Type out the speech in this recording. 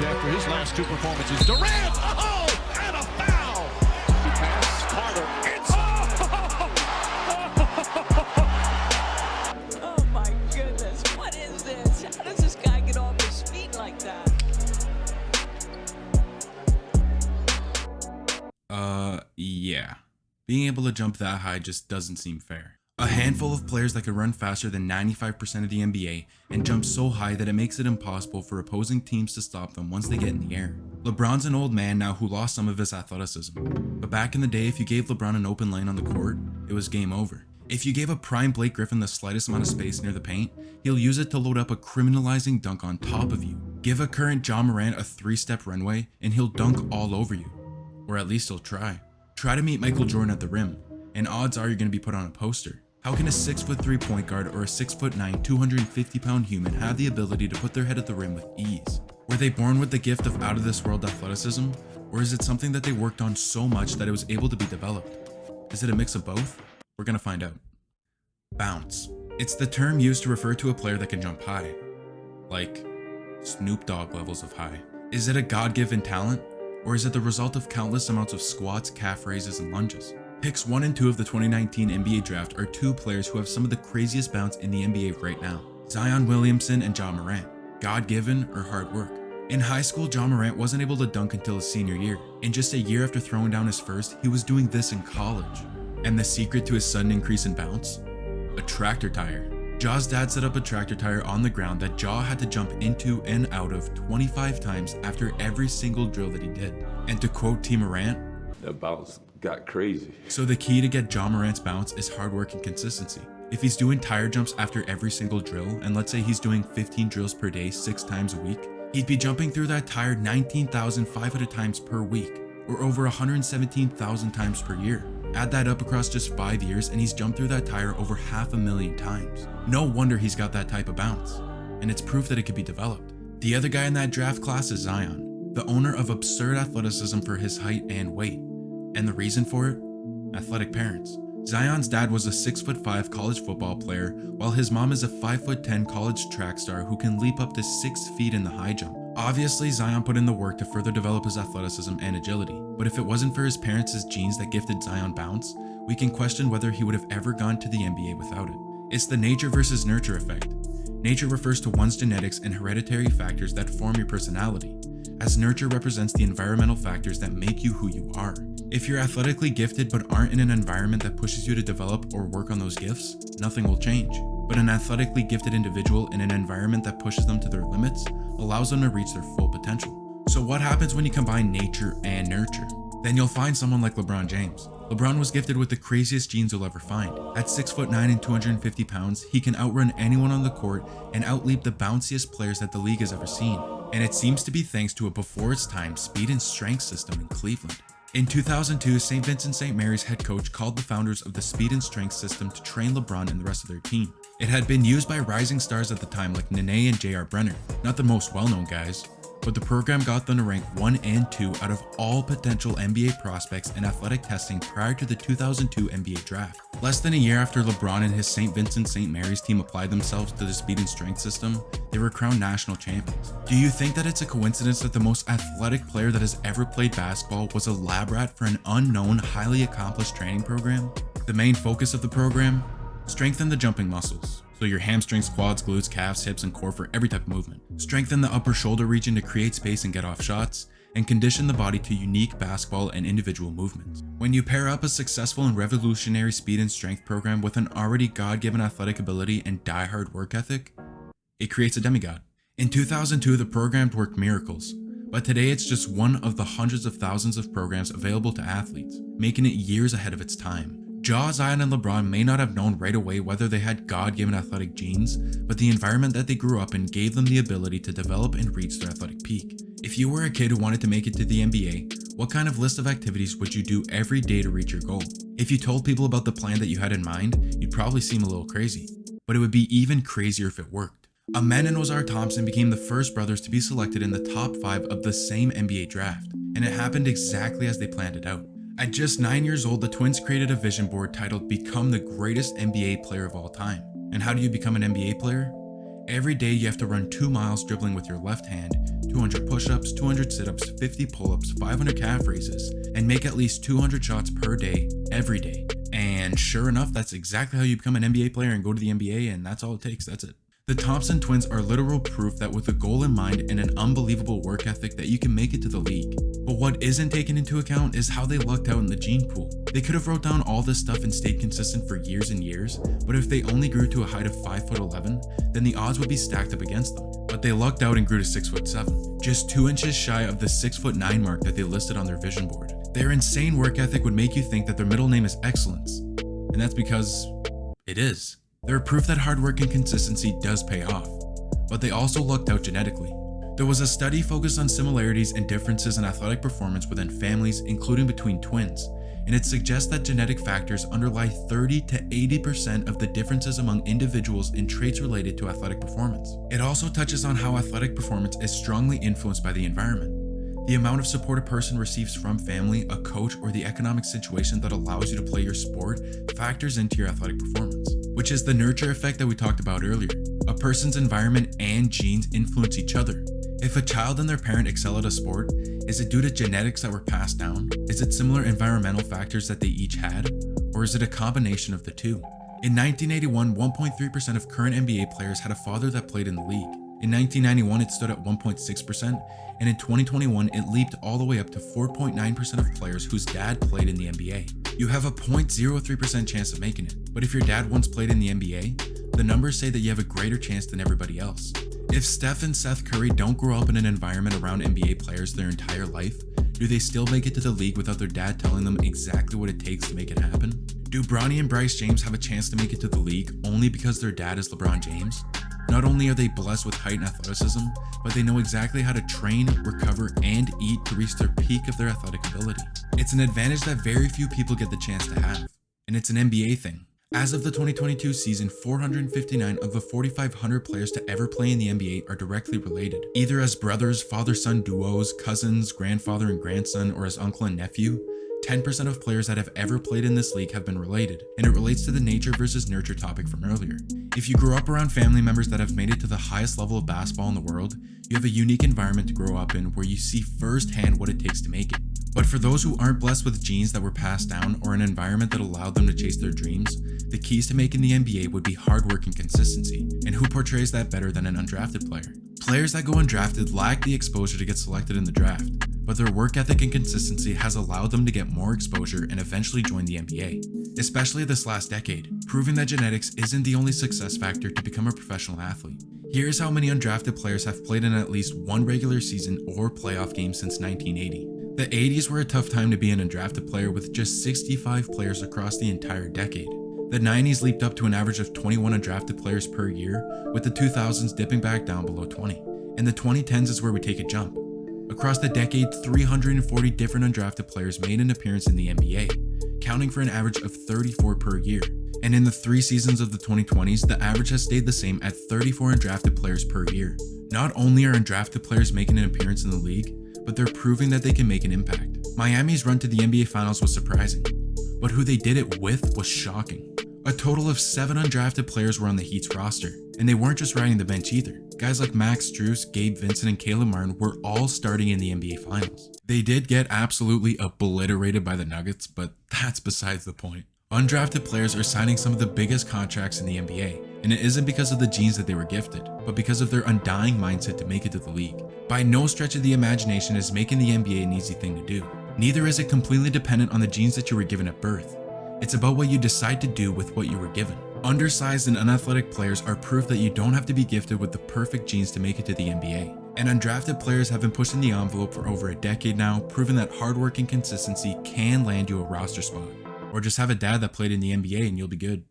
after his last two performances. Durant, oh, and a foul. Pass, Carter, Oh my goodness, what is this? How does this guy get off his feet like that? Yeah. Being able to jump that high just doesn't seem fair. A handful of players that can run faster than 95% of the NBA and jump so high that it makes it impossible for opposing teams to stop them once they get in the air. LeBron's an old man now who lost some of his athleticism, but back in the day, if you gave LeBron an open lane on the court, it was game over. If you gave a prime Blake Griffin the slightest amount of space near the paint, he'll use it to load up a criminalizing dunk on top of you. Give a current Ja Morant a 3-step runway and he'll dunk all over you. Or at least he'll try. Try to meet Michael Jordan at the rim, and odds are you're going to be put on a poster. How can a 6'3" point guard or a 6'9", 250-pound human have the ability to put their head at the rim with ease? Were they born with the gift of out-of-this-world athleticism, or is it something that they worked on so much that it was able to be developed? Is it a mix of both? We're going to find out. Bounce. It's the term used to refer to a player that can jump high. Like Snoop Dogg levels of high. Is it a God-given talent? Or is it the result of countless amounts of squats, calf raises, and lunges? Picks 1 and 2 of the 2019 NBA draft are two players who have some of the craziest bounce in the NBA right now. Zion Williamson and Ja Morant. God-given or hard work? In high school, Ja Morant wasn't able to dunk until his senior year, and just a year after throwing down his first, he was doing this in college. And the secret to his sudden increase in bounce? A tractor tire. Ja's dad set up a tractor tire on the ground that Ja had to jump into and out of 25 times after every single drill that he did. And to quote T. Morant, that bounce got crazy. So the key to get Ja Morant's bounce is hard work and consistency. If he's doing tire jumps after every single drill, and let's say he's doing 15 drills per day 6 times a week, he'd be jumping through that tire 19,500 times per week, or over 117,000 times per year. Add that up across just 5 years and he's jumped through that tire over 500,000 times. No wonder he's got that type of bounce, and it's proof that it could be developed. The other guy in that draft class is Zion, the owner of absurd athleticism for his height and weight. And the reason for it? Athletic parents. Zion's dad was a 6'5" college football player, while his mom is a 5'10" college track star who can leap up to 6 feet in the high jump. Obviously, Zion put in the work to further develop his athleticism and agility, but if it wasn't for his parents' genes that gifted Zion bounce, we can question whether he would have ever gone to the NBA without it. It's the nature versus nurture effect. Nature refers to one's genetics and hereditary factors that form your personality, as nurture represents the environmental factors that make you who you are. If you're athletically gifted but aren't in an environment that pushes you to develop or work on those gifts, nothing will change. But an athletically gifted individual in an environment that pushes them to their limits allows them to reach their full potential. So what happens when you combine nature and nurture? Then you'll find someone like LeBron James. LeBron was gifted with the craziest genes you'll ever find. At 6'9" and 250 pounds, he can outrun anyone on the court and outleap the bounciest players that the league has ever seen. And it seems to be thanks to a before its time speed and strength system in Cleveland. In 2002, St. Vincent St. Mary's head coach called the founders of the speed and strength system to train LeBron and the rest of their team. It had been used by rising stars at the time like Nene and J.R. Brenner, not the most well-known guys, but the program got them to rank 1 and 2 out of all potential NBA prospects in athletic testing prior to the 2002 NBA draft. Less than a year after LeBron and his St. Vincent St. Mary's team applied themselves to the speed and strength system, they were crowned national champions. Do you think that it's a coincidence that the most athletic player that has ever played basketball was a lab rat for an unknown, highly accomplished training program? The main focus of the program? Strengthen the jumping muscles. So your hamstrings, quads, glutes, calves, hips, and core for every type of movement. Strengthen the upper shoulder region to create space and get off shots, and condition the body to unique basketball and individual movements. When you pair up a successful and revolutionary speed and strength program with an already God-given athletic ability and die-hard work ethic, it creates a demigod. In 2002, the program worked miracles, but today it's just one of the hundreds of thousands of programs available to athletes, making it years ahead of its time. Ja, Zion, and LeBron may not have known right away whether they had God-given athletic genes, but the environment that they grew up in gave them the ability to develop and reach their athletic peak. If you were a kid who wanted to make it to the NBA, what kind of list of activities would you do every day to reach your goal? If you told people about the plan that you had in mind, you'd probably seem a little crazy, but it would be even crazier if it worked. Amen and Ozar Thompson became the first brothers to be selected in the top 5 of the same NBA draft, and it happened exactly as they planned it out. At just 9 years old, the twins created a vision board titled "Become the Greatest NBA Player of All Time." And how do you become an NBA player? Every day you have to run 2 miles dribbling with your left hand, 200 push-ups, 200 sit-ups, 50 pull-ups, 500 calf raises, and make at least 200 shots per day, every day. And sure enough, that's exactly how you become an NBA player and go to the NBA, and that's all it takes, that's it. The Thompson twins are literal proof that with a goal in mind and an unbelievable work ethic that you can make it to the league. But what isn't taken into account is how they lucked out in the gene pool. They could have wrote down all this stuff and stayed consistent for years and years, but if they only grew to a height of 5'11", then the odds would be stacked up against them. But they lucked out and grew to 6'7", just 2 inches shy of the 6'9" mark that they listed on their vision board. Their insane work ethic would make you think that their middle name is excellence, and that's because it is. They're proof that hard work and consistency does pay off, but they also lucked out genetically. There was a study focused on similarities and differences in athletic performance within families, including between twins, and it suggests that genetic factors underlie 30 to 80% of the differences among individuals in traits related to athletic performance. It also touches on how athletic performance is strongly influenced by the environment. The amount of support a person receives from family, a coach, or the economic situation that allows you to play your sport factors into your athletic performance, which is the nurture effect that we talked about earlier. A person's environment and genes influence each other. If a child and their parent excel at a sport, is it due to genetics that were passed down? Is it similar environmental factors that they each had? Or is it a combination of the two? In 1981, 1.3% of current NBA players had a father that played in the league. In 1991, it stood at 1.6%, and in 2021, it leaped all the way up to 4.9% of players whose dad played in the NBA. You have a 0.03% chance of making it, but if your dad once played in the NBA, the numbers say that you have a greater chance than everybody else. If Steph and Seth Curry don't grow up in an environment around NBA players their entire life, do they still make it to the league without their dad telling them exactly what it takes to make it happen? Do Bronny and Bryce James have a chance to make it to the league only because their dad is LeBron James? Not only are they blessed with height and athleticism, but they know exactly how to train, recover, and eat to reach their peak of their athletic ability. It's an advantage that very few people get the chance to have, and it's an NBA thing. As of the 2022 season, 459 of the 4,500 players to ever play in the NBA are directly related, either as brothers, father-son duos, cousins, grandfather and grandson, or as uncle and nephew. 10% of players that have ever played in this league have been related, and it relates to the nature versus nurture topic from earlier. If you grew up around family members that have made it to the highest level of basketball in the world, you have a unique environment to grow up in where you see firsthand what it takes to make it. But for those who aren't blessed with genes that were passed down or an environment that allowed them to chase their dreams, the keys to making the NBA would be hard work and consistency, and who portrays that better than an undrafted player? Players that go undrafted lack the exposure to get selected in the draft, but their work ethic and consistency has allowed them to get more exposure and eventually join the NBA, especially this last decade, proving that genetics isn't the only success factor to become a professional athlete. Here's how many undrafted players have played in at least one regular season or playoff game since 1980. The 80s were a tough time to be an undrafted player with just 65 players across the entire decade. The 90s leaped up to an average of 21 undrafted players per year, with the 2000s dipping back down below 20. And the 2010s is where we take a jump. Across the decade, 340 different undrafted players made an appearance in the NBA, counting for an average of 34 per year. And in the 3 seasons of the 2020s, the average has stayed the same at 34 undrafted players per year. Not only are undrafted players making an appearance in the league, but they're proving that they can make an impact. Miami's run to the NBA Finals was surprising, but who they did it with was shocking. A total of 7 undrafted players were on the Heat's roster, and they weren't just riding the bench either. Guys like Max Strus, Gabe Vincent, and Caleb Martin were all starting in the NBA Finals. They did get absolutely obliterated by the Nuggets, but that's besides the point. Undrafted players are signing some of the biggest contracts in the NBA, and it isn't because of the genes that they were gifted, but because of their undying mindset to make it to the league. By no stretch of the imagination is making the NBA an easy thing to do. Neither is it completely dependent on the genes that you were given at birth. It's about what you decide to do with what you were given. Undersized and unathletic players are proof that you don't have to be gifted with the perfect genes to make it to the NBA. And undrafted players have been pushing the envelope for over a decade now, proving that hard work and consistency can land you a roster spot. Or just have a dad that played in the NBA and you'll be good.